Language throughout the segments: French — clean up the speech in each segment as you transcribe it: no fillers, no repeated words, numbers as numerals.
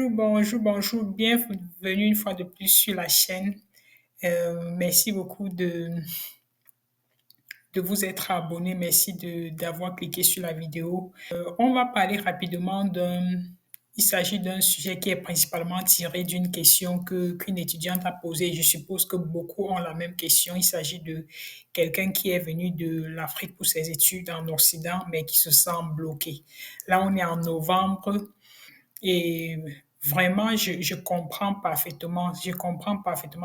Bonjour, bonjour, bienvenue une fois de plus sur la chaîne. Merci beaucoup de vous être abonné, merci d'avoir cliqué sur la vidéo. On va parler rapidement il s'agit d'un sujet qui est principalement tiré d'une question qu'une étudiante a posée. Je suppose que beaucoup ont la même question. Il s'agit de quelqu'un qui est venu de l'Afrique pour ses études en Occident, mais qui se sent bloqué. Là, on est en novembre. Et vraiment, je comprends parfaitement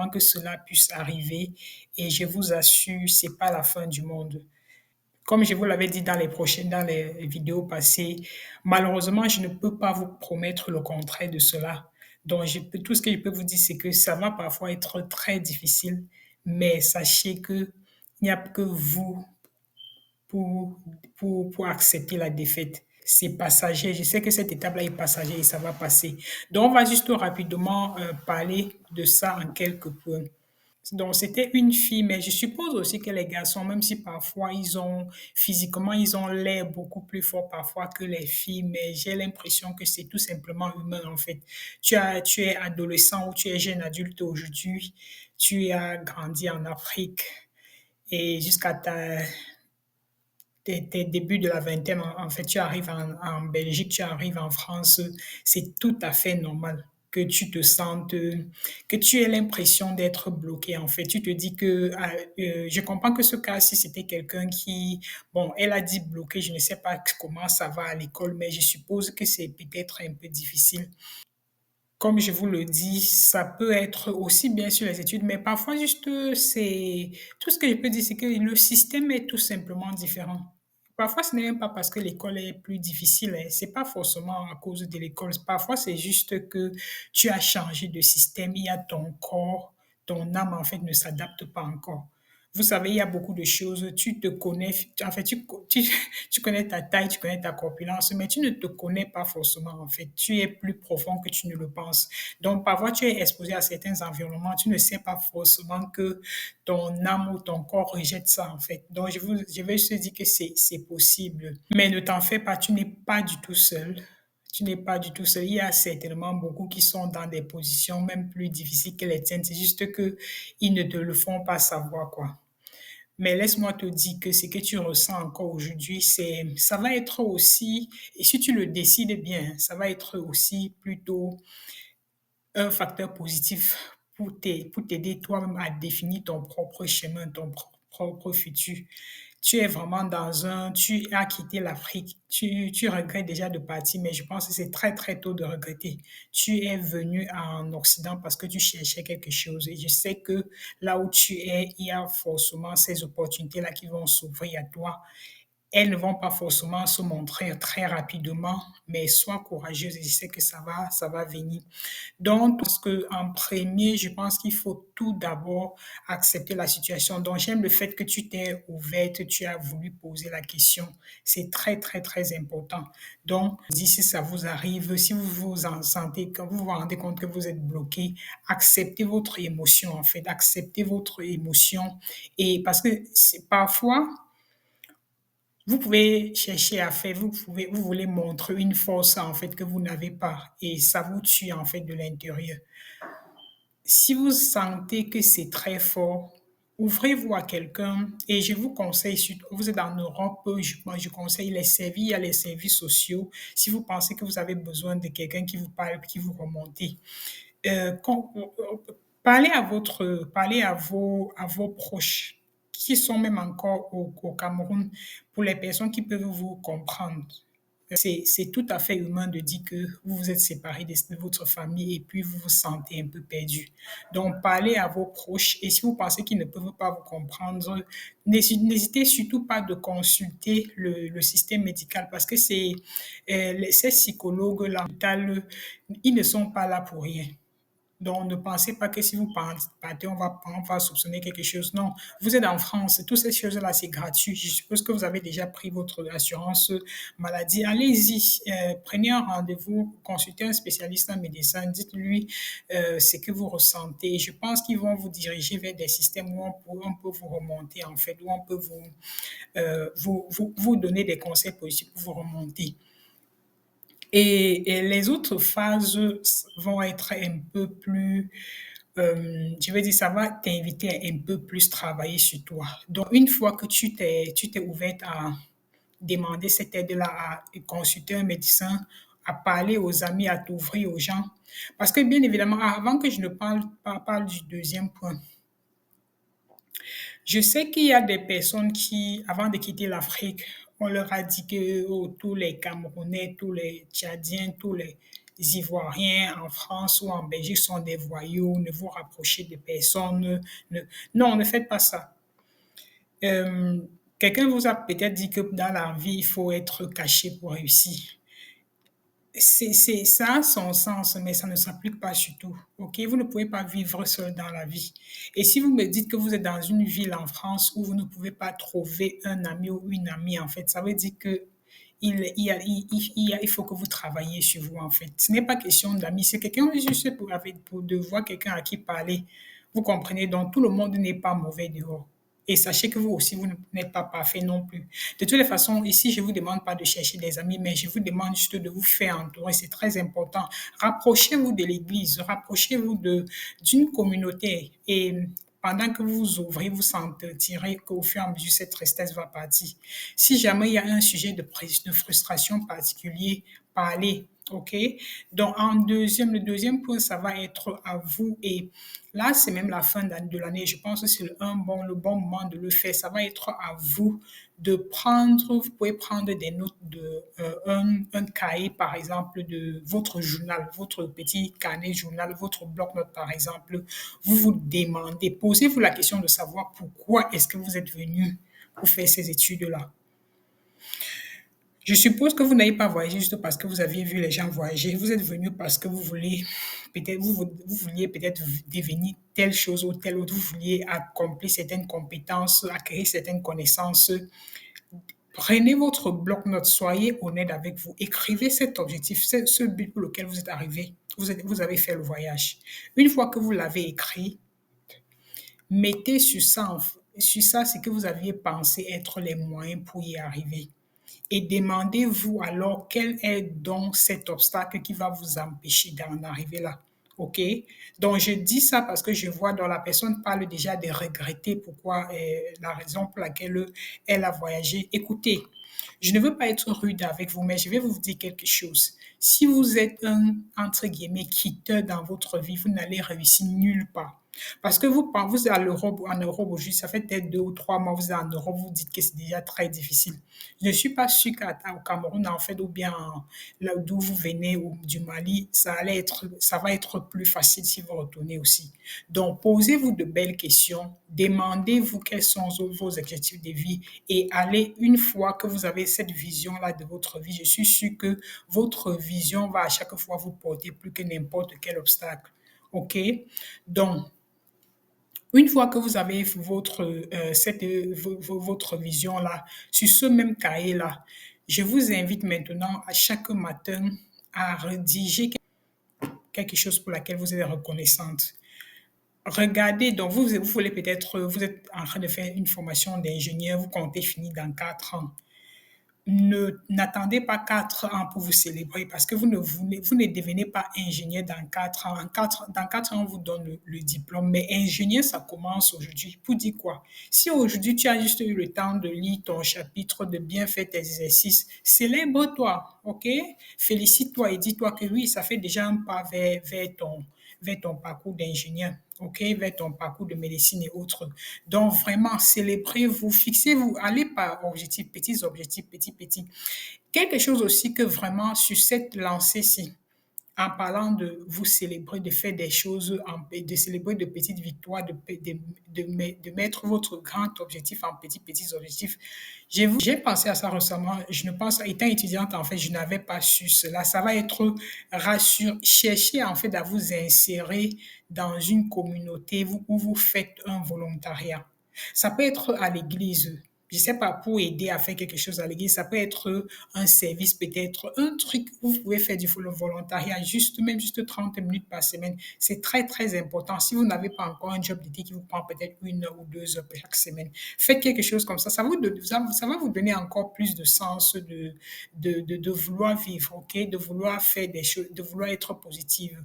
que cela puisse arriver et je vous assure, c'est pas la fin du monde. Comme je vous l'avais dit dans les vidéos passées, malheureusement, je ne peux pas vous promettre le contraire de cela. Donc, tout ce que je peux vous dire, c'est que ça va parfois être très difficile, mais sachez que il n'y a que vous pour, pour accepter la défaite. C'est passager. Je sais que cette étape-là est passagère et ça va passer. Donc, on va juste rapidement parler de ça en quelques points. Donc, c'était une fille, mais je suppose aussi que les garçons, même si parfois physiquement, ils ont l'air beaucoup plus forts parfois que les filles, mais j'ai l'impression que c'est tout simplement humain, en fait. Tu es adolescent ou tu es jeune adulte aujourd'hui, tu as grandi en Afrique et jusqu'à tes débuts de la vingtaine, en fait, tu arrives en Belgique, tu arrives en France, c'est tout à fait normal que tu te sentes, que tu aies l'impression d'être bloqué. En fait, tu te dis que, je comprends que ce cas, si c'était quelqu'un qui, bon, elle a dit bloqué, je ne sais pas comment ça va à l'école, mais je suppose que c'est peut-être un peu difficile. Comme je vous le dis, ça peut être aussi bien sur les études, mais parfois juste, c'est tout ce que je peux dire, c'est que le système est tout simplement différent. Parfois, ce n'est même pas parce que l'école est plus difficile, hein, c'est pas forcément à cause de l'école. Parfois, c'est juste que tu as changé de système, il y a ton corps, ton âme, en fait, ne s'adapte pas encore. Vous savez, il y a beaucoup de choses. Tu te connais, en fait, tu connais ta taille, tu connais ta corpulence, mais tu ne te connais pas forcément, en fait. Tu es plus profond que tu ne le penses. Donc, parfois, tu es exposé à certains environnements, tu ne sais pas forcément que ton âme ou ton corps rejette ça, en fait. Donc, je vais juste dire que c'est possible. Mais ne t'en fais pas, tu n'es pas du tout seul. Tu n'es pas du tout seul. Il y a certainement beaucoup qui sont dans des positions même plus difficiles que les tiennes. C'est juste que ils ne te le font pas savoir, quoi. Mais laisse-moi te dire que ce que tu ressens encore aujourd'hui, ça va être aussi, et si tu le décides bien, ça va être aussi plutôt un facteur positif pour t'aider toi-même à définir ton propre chemin, ton propre futur. Tu es vraiment tu as quitté l'Afrique, tu regrettes déjà de partir, mais je pense que c'est très très tôt de regretter. Tu es venu en Occident parce que tu cherchais quelque chose et je sais que là où tu es, il y a forcément ces opportunités-là qui vont s'ouvrir à toi. Elles ne vont pas forcément se montrer très rapidement, mais sois courageuse et je sais que ça va venir. Donc, parce que en premier, je pense qu'il faut tout d'abord accepter la situation. Donc, j'aime le fait que tu t'es ouverte, tu as voulu poser la question. C'est très, très, très important. Donc, si ça vous arrive, si vous vous en sentez, quand vous vous rendez compte que vous êtes bloqué, acceptez votre émotion, en fait. Acceptez votre émotion. Et parce que parfois, vous pouvez chercher à faire, vous voulez montrer une force, en fait, que vous n'avez pas. Et ça vous tue, en fait, de l'intérieur. Si vous sentez que c'est très fort, ouvrez-vous à quelqu'un et je vous conseille, surtout vous êtes en Europe, moi je conseille il y a les services sociaux. Si vous pensez que vous avez besoin de quelqu'un qui vous parle, qui vous remonte, parlez à vos proches qui sont même encore au Cameroun pour les personnes qui peuvent vous comprendre. C'est tout à fait humain de dire que vous vous êtes séparé de votre famille et puis vous vous sentez un peu perdu. Donc, parlez à vos proches et si vous pensez qu'ils ne peuvent pas vous comprendre, n'hésitez surtout pas de consulter le système médical parce que ces psychologues-là, ils ne sont pas là pour rien. Donc, ne pensez pas que si vous partez, on va soupçonner quelque chose. Non, vous êtes en France, toutes ces choses-là, c'est gratuit. Je suppose que vous avez déjà pris votre assurance maladie. Allez-y, prenez un rendez-vous, consultez un spécialiste, un médecin, dites-lui ce que vous ressentez. Je pense qu'ils vont vous diriger vers des systèmes où on peut vous remonter, en fait, où on peut vous donner des conseils positifs pour vous remonter. Et les autres phases vont être un peu plus, je vais dire, ça va t'inviter à un peu plus travailler sur toi. Donc, une fois que tu t'es ouverte à demander cette aide-là, à consulter un médecin, à parler aux amis, à t'ouvrir aux gens. Parce que bien évidemment, avant que je ne parle du deuxième point, je sais qu'il y a des personnes qui, avant de quitter l'Afrique, on leur a dit que oh, tous les Camerounais, tous les Tchadiens, tous les Ivoiriens en France ou en Belgique sont des voyous, ne vous rapprochez de personne. Non, ne faites pas ça. Euh, Quelqu'un vous a peut-être dit que dans la vie, il faut être caché pour réussir. Ça a son sens, mais ça ne s'applique pas sur tout. OK? Vous ne pouvez pas vivre seul dans la vie. Et si vous me dites que vous êtes dans une ville en France où vous ne pouvez pas trouver un ami ou une amie, en fait, ça veut dire que il faut que vous travailliez sur vous, en fait. Ce n'est pas question d'amis, c'est quelqu'un juste pour de voir quelqu'un à qui parler. Vous comprenez? Donc, tout le monde n'est pas mauvais dehors. Et sachez que vous aussi, vous n'êtes pas parfait non plus. De toutes les façons, ici, je ne vous demande pas de chercher des amis, mais je vous demande juste de vous faire entourer. C'est très important. Rapprochez-vous de l'Église, rapprochez-vous d'une communauté. Et pendant que vous ouvrez, vous sentirez qu'au fur et à mesure, cette tristesse va partir. Si jamais il y a un sujet de frustration particulier, parlez. OK? Donc, le deuxième point, ça va être à vous. Et là, c'est même la fin de l'année. Je pense que c'est le bon moment de le faire. Ça va être à vous de prendre, vous pouvez prendre des notes un cahier, par exemple, de votre journal, votre petit carnet journal, votre bloc-notes, par exemple. Vous vous demandez, posez-vous la question de savoir pourquoi est-ce que vous êtes venu pour faire ces études-là. Je suppose que vous n'avez pas voyagé juste parce que vous aviez vu les gens voyager. Vous êtes venu parce que vous voulez peut-être vous vouliez peut-être devenir telle chose ou telle autre. Vous vouliez accomplir certaines compétences, acquérir certaines connaissances. Prenez votre bloc-notes, soyez honnête avec vous, écrivez cet objectif, ce but pour lequel vous êtes arrivé. Vous avez fait le voyage. Une fois que vous l'avez écrit, mettez sur ça ce que vous aviez pensé être les moyens pour y arriver. Et demandez-vous alors quel est donc cet obstacle qui va vous empêcher d'en arriver là. OK? Donc, je dis ça parce que je vois dans la personne parle déjà de regretter pourquoi, la raison pour laquelle elle a voyagé. Écoutez, je ne veux pas être rude avec vous, mais je vais vous dire quelque chose. Si vous êtes un, entre guillemets, quitteur dans votre vie, vous n'allez réussir nulle part. Parce que vous êtes en Europe aujourd'hui, ça fait peut-être 2 ou 3 mois, vous êtes en Europe, vous dites que c'est déjà très difficile. Je ne suis pas sûre qu'au Cameroun, en fait, ou bien là d'où vous venez, ou du Mali, ça va être plus facile si vous retournez aussi. Donc, posez-vous de belles questions, demandez-vous quels sont vos objectifs de vie et allez, une fois que vous avez cette vision-là de votre vie, je suis sûre que votre vision va à chaque fois vous porter plus que n'importe quel obstacle. OK? Donc, une fois que vous avez votre vision-là, sur ce même cahier-là, je vous invite maintenant à chaque matin à rédiger quelque chose pour laquelle vous êtes reconnaissante. Regardez, donc vous voulez peut-être, vous êtes en train de faire une formation d'ingénieur, vous comptez finir dans 4 ans. N'attendez pas 4 ans pour vous célébrer parce que vous ne devenez pas ingénieur dans 4 ans. Dans 4 ans, on vous donne le diplôme. Mais ingénieur, ça commence aujourd'hui. Pour dire quoi? Si aujourd'hui, tu as juste eu le temps de lire ton chapitre, de bien faire tes exercices, célèbre-toi, OK? Félicite-toi et dis-toi que oui, ça fait déjà un pas vers ton parcours d'ingénieur, OK, vers ton parcours de médecine et autres. Donc, vraiment, célébrez-vous, fixez-vous, allez par objectifs, petits objectifs, petits, petits. Quelque chose aussi que vraiment, sur cette lancée-ci, en parlant de vous célébrer, de faire des choses, de célébrer de petites victoires, de mettre votre grand objectif en petits, petits objectifs. J'ai pensé à ça récemment. Je ne pense, étant étudiante, en fait, je n'avais pas su cela. Ça va être rassurant. Cherchez, en fait, à vous insérer dans une communauté où vous faites un volontariat. Ça peut être à l'église. je sais pas, pour aider à faire quelque chose à l'église. Ça peut être un service, peut-être un truc où vous pouvez faire du volontariat, juste, même juste 30 minutes par semaine. C'est très, très important. Si vous n'avez pas encore un job d'été qui vous prend peut-être 1 heure ou 2 heures chaque semaine, faites quelque chose comme ça. Ça va vous donner encore plus de sens de vouloir vivre, ok? De vouloir faire des choses, de vouloir être positive.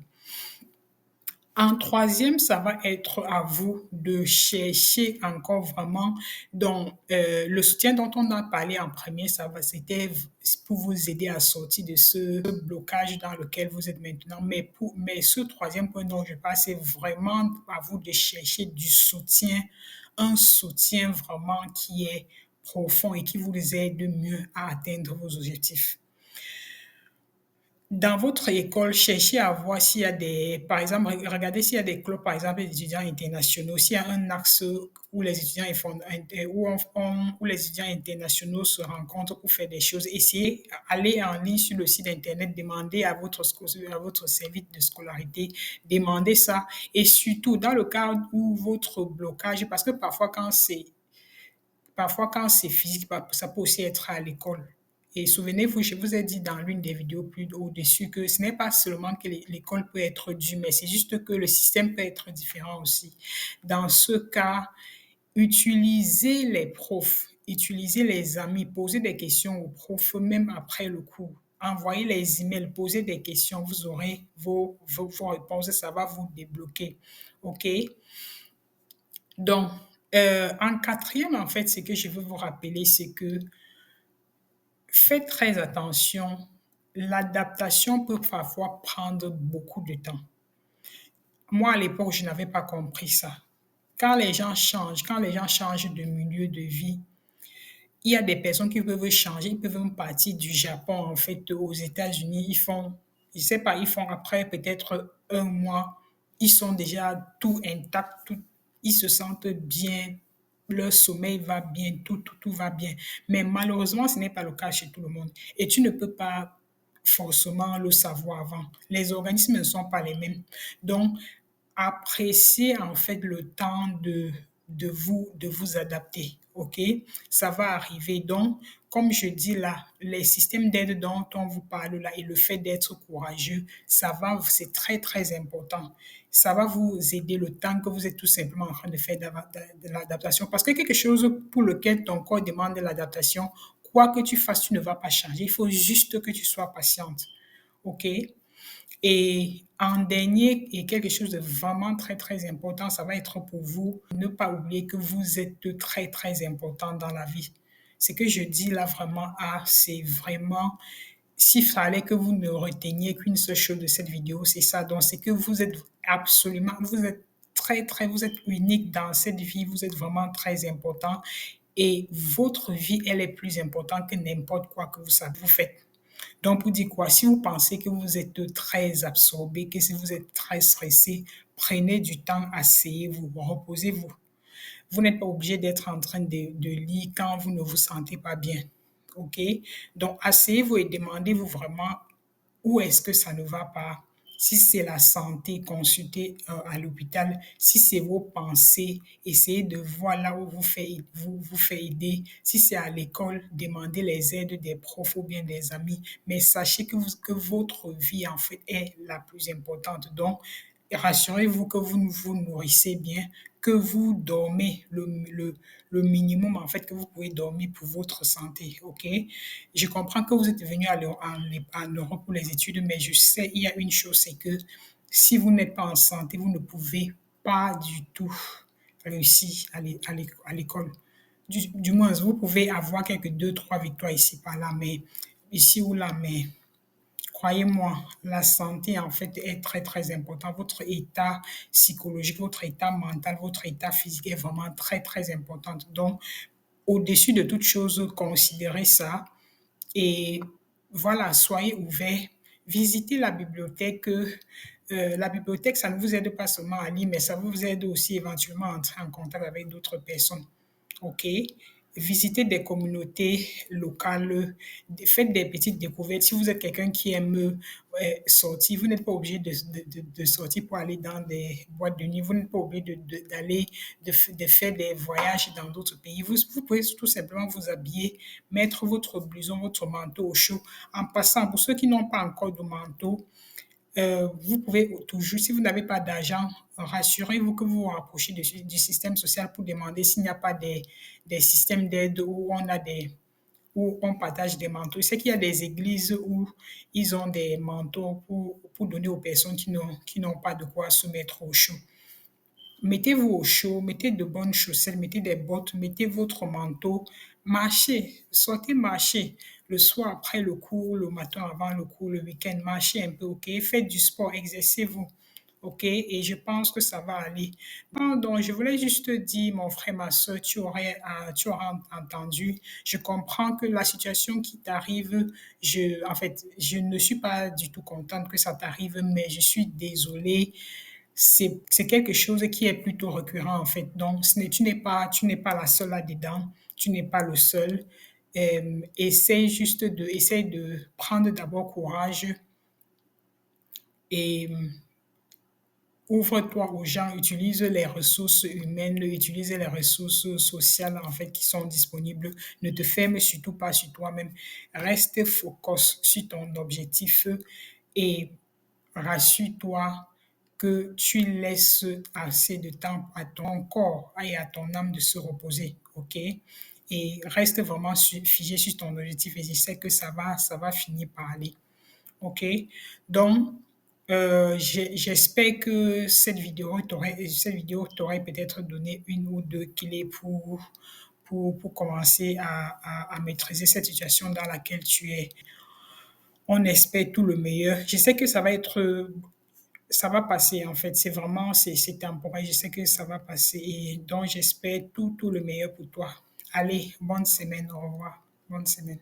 En troisième, ça va être à vous de chercher encore vraiment donc le soutien dont on a parlé en premier, c'était pour vous aider à sortir de ce blocage dans lequel vous êtes maintenant. Mais ce troisième point dont je parle, c'est vraiment à vous de chercher du soutien, un soutien vraiment qui est profond et qui vous aide mieux à atteindre vos objectifs. Dans votre école, cherchez à voir s'il y a des, par exemple, regardez s'il y a des clubs, par exemple, d'étudiants internationaux, s'il y a un axe où les étudiants, où les étudiants internationaux se rencontrent pour faire des choses. Essayez, allez en ligne sur le site internet, demandez à votre service de scolarité, demandez ça. Et surtout, dans le cas où votre blocage, parce que parfois, quand c'est physique, ça peut aussi être à l'école. Et souvenez-vous, je vous ai dit dans l'une des vidéos plus au-dessus que ce n'est pas seulement que l'école peut être due, mais c'est juste que le système peut être différent aussi. Dans ce cas, utilisez les profs, utilisez les amis, posez des questions aux profs même après le cours. Envoyez les emails, posez des questions, vous aurez vos réponses, ça va vous débloquer. OK? Donc, en quatrième, en fait, ce que je veux vous rappeler, c'est que faites très attention. L'adaptation peut parfois prendre beaucoup de temps. Moi, à l'époque, je n'avais pas compris ça. Quand les gens changent de milieu de vie, il y a des personnes qui peuvent changer, ils peuvent même partir du Japon, en fait, aux États-Unis. Je sais pas, ils font après peut-être un mois, ils sont déjà tout intacts, ils se sentent bien, leur sommeil va bien, tout va bien. Mais malheureusement, ce n'est pas le cas chez tout le monde. Et tu ne peux pas forcément le savoir avant. Les organismes ne sont pas les mêmes. Donc, appréciez en fait le temps de vous adapter. OK? Ça va arriver. Donc, comme je dis là, les systèmes d'aide dont on vous parle là et le fait d'être courageux, c'est très, très important. Ça va vous aider le temps que vous êtes tout simplement en train de faire de l'adaptation. Parce que quelque chose pour lequel ton corps demande de l'adaptation, quoi que tu fasses, tu ne vas pas changer. Il faut juste que tu sois patiente. OK? Et en dernier, et quelque chose de vraiment très, très important, ça va être pour vous, ne pas oublier que vous êtes très, très important dans la vie. Ce que je dis là vraiment, c'est vraiment, s'il fallait que vous ne reteniez qu'une seule chose de cette vidéo, c'est ça. Donc, c'est que vous êtes absolument, vous êtes très, très, vous êtes unique dans cette vie, vous êtes vraiment très important. Et votre vie, elle est plus importante que n'importe quoi que vous faites. Donc, pour dire quoi, si vous pensez que vous êtes très absorbé, que si vous êtes très stressé, prenez du temps, asseyez-vous, reposez-vous. Vous n'êtes pas obligé d'être en train de lire quand vous ne vous sentez pas bien. OK? Donc, asseyez-vous et demandez-vous vraiment où est-ce que ça ne va pas. Si c'est la santé, consultez à l'hôpital. Si c'est vos pensées, essayez de voir là où vous fait aider. Si c'est à l'école, demandez les aides des profs ou bien des amis. Mais sachez que votre vie, en fait, est la plus importante. Donc, rassurez-vous que vous vous nourrissez bien, que vous dormez le minimum en fait que vous pouvez dormir pour votre santé, ok? Je comprends que vous êtes venu en Europe pour les études, mais je sais, il y a une chose, c'est que si vous n'êtes pas en santé, vous ne pouvez pas du tout réussir à l'école. Du moins, vous pouvez avoir quelques deux, trois victoires ici par là, mais ici ou là, mais croyez-moi, la santé, en fait, est très, très important. Votre état psychologique, votre état mental, votre état physique est vraiment très, très important. Donc, au-dessus de toute chose, considérez ça et voilà, soyez ouverts. Visitez la bibliothèque. La bibliothèque, ça ne vous aide pas seulement à lire, mais ça vous aide aussi éventuellement à entrer en contact avec d'autres personnes. OK? visitez des communautés locales, faites des petites découvertes. Si vous êtes quelqu'un qui aime sortir, vous n'êtes pas obligé de sortir pour aller dans des boîtes de nuit, vous n'êtes pas obligé d'aller, de faire des voyages dans d'autres pays. Vous pouvez tout simplement vous habiller, mettre votre blouson, votre manteau au chaud. En passant, pour ceux qui n'ont pas encore de manteau, vous pouvez toujours, si vous n'avez pas d'argent, rassurez-vous que vous vous rapprochez du système social pour demander s'il n'y a pas des systèmes d'aide où on a où on partage des manteaux. Je sais qu'il y a des églises où ils ont des manteaux pour donner aux personnes qui n'ont pas de quoi se mettre au chaud. Mettez-vous au chaud, mettez de bonnes chaussettes, mettez des bottes, mettez votre manteau, marchez, sortez marcher le soir après le cours, le matin avant le cours, le week-end, marchez un peu, ok? Faites du sport, exercez-vous, ok? Et je pense que ça va aller. Bon, donc, je voulais juste dire, mon frère, ma soeur, tu aurais entendu. Je comprends que la situation qui t'arrive, en fait, je ne suis pas du tout contente que ça t'arrive, mais je suis désolée, c'est quelque chose qui est plutôt récurrent en fait. Donc, tu n'es pas la seule là-dedans, tu n'es pas le seul. Essaye de prendre d'abord courage et ouvre-toi aux gens, utilise les ressources humaines, utilise les ressources sociales en fait qui sont disponibles. Ne te ferme surtout pas sur toi-même. Reste focus sur ton objectif et rassure-toi que tu laisses assez de temps à ton corps et à ton âme de se reposer, ok? Et reste vraiment figé sur ton objectif et je sais que ça va finir par aller, ok? Donc, j'espère que cette vidéo t'aurait peut-être donné une ou deux clés pour commencer à maîtriser cette situation dans laquelle tu es. On espère tout le meilleur. Je sais que ça va passer en fait. C'est temporaire. Je sais que ça va passer et donc j'espère tout le meilleur pour toi. Allez, bonne semaine. Au revoir. Bonne semaine.